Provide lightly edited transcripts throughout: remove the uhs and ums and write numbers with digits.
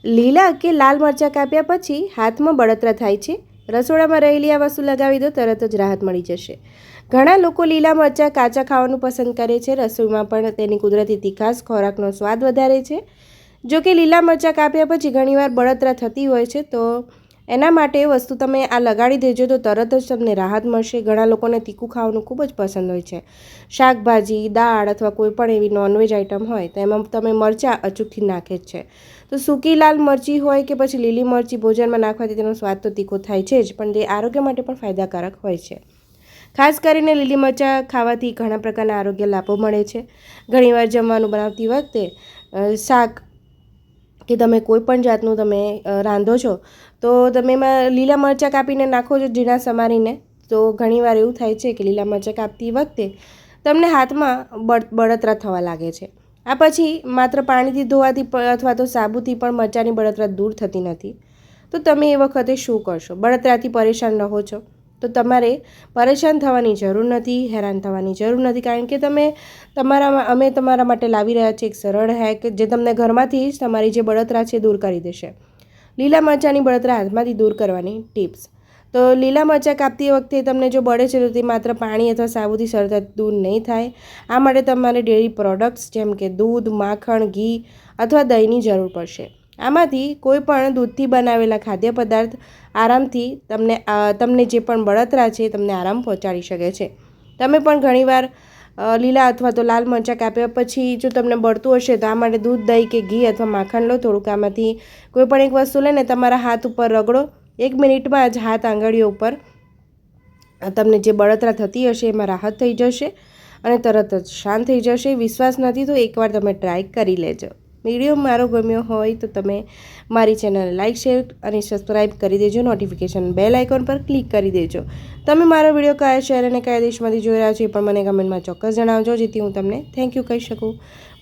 લીલા કે લાલ મરચાં કાપ્યા પછી હાથમાં બળતરા થાય છે. રસોડામાં રહેલી આ વસ્તુ લગાવી દો, તરત જ રાહત મળી જશે. ઘણા લોકો લીલા મરચાં કાચા ખાવાનું પસંદ કરે છે. રસોઈમાં પણ તેની કુદરતી તીખાશ ખોરાકનો સ્વાદ વધારે છે. જો કે લીલા મરચાં કાપ્યા પછી ઘણીવાર બળતરા થતી હોય છે, તો એના માટે વસ્તુ તમે આ લગાડી દેજો તો તરત જ તમને રાહત મળશે. ઘણા લોકોને તીખું ખાવાનું ખૂબ જ પસંદ હોય છે. શાકભાજી, દાળ અથવા કોઈ પણ એવી નોનવેજ આઇટમ હોય તો એમાં તમે મરચાં અચૂકથી નાખે જ છે. તો સૂકી લાલ મરચી હોય કે પછી લીલી મરચી ભોજનમાં નાખવાથી તેનો સ્વાદ તો તીખો થાય છે જ, પણ તે આરોગ્ય માટે પણ ફાયદાકારક હોય છે. ખાસ કરીને લીલી મરચાં ખાવાથી ઘણા પ્રકારના આરોગ્ય લાભો મળે છે. ઘણીવાર જમવાનું બનાવતી વખતે શાક કે તમે કોઈ પણ જાતનું તમે રાંધો છો તો તમે એમાં લીલા મરચાં કાપીને નાખો છો, ઝીણા સમારીને. તો ઘણીવાર એવું થાય છે કે લીલા મરચાં કાપતી વખતે તમને હાથમાં બળતરા થવા લાગે છે. આ પછી માત્ર પાણીથી ધોવાથી અથવા તો સાબુથી પણ મરચાંની બળતરા દૂર થતી નથી. તો તમે એ વખતે શું કરશો? બળતરાથી પરેશાન રહો છો તો તમારે પરેશાન થવાની જરૂર નથી, હેરાન થવાની જરૂર નથી, કારણ કે અમે તમારા માટે લાવી રહ્યા છીએ એક સરળ હેક જે તમને ઘરમાંથી જ તમારી જે બળતરા છે દૂર કરી દેશે. લીલા મરચાંની બળતરા હાથમાંથી દૂર કરવાની ટિપ્સ. તો લીલા મરચાં કાપતી વખતે તમને જો બળે છે તો તે માત્ર પાણી અથવા સાબુથી સરળતાથી દૂર નહીં થાય. આ માટે તમારે ડેરી પ્રોડક્ટ્સ જેમ કે દૂધ, માખણ, ઘી અથવા દહીંની જરૂર પડશે. આમાંથી કોઈ પણ દૂધથી બનાવેલા ખાદ્ય પદાર્થ આરામથી તમને જે પણ બળતરા છે તમને આરામ પહોંચાડી શકે છે. તમે પણ ઘણીવાર લીલા અથવા તો લાલ મરચાં કાપ્યા પછી જો તમને બળતું હશે તો આ માટે દૂધ, દહીં કે ઘી અથવા માખણ લો. થોડુંક આમાંથી કોઈ પણ એક વસ્તુ લઈને તમારા હાથ ઉપર રગડો. 1 મિનિટમાં જ હાથ આંગળીઓ ઉપર તમને જે બળતરા થતી હશે એમાં રાહત થઈ જશે અને તરત જ શાંત થઈ જશે. વિશ્વાસ નથી તો એકવાર તમે ટ્રાય કરી લેજો. વિડીયો મારો ગમ્યો હોય તો તમે મારી ચેનલને લાઇક, શેર અને સબસ્ક્રાઈબ કરી દેજો. નોટિફિકેશન બેલ આઇકોન પર ક્લિક કરી દેજો. તમે મારો વિડીયો કયા શહેર અને કયા દેશમાંથી જોઈ રહ્યા છો એ પણ મને કમેન્ટમાં ચોક્કસ જણાવજો, જેથી હું તમને થેન્ક યુ કહી શકું.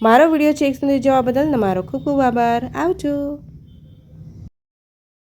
મારો વિડીયો ચેક સુધી જોવા બદલ તમારો ખૂબ ખૂબ આભાર. આવજો.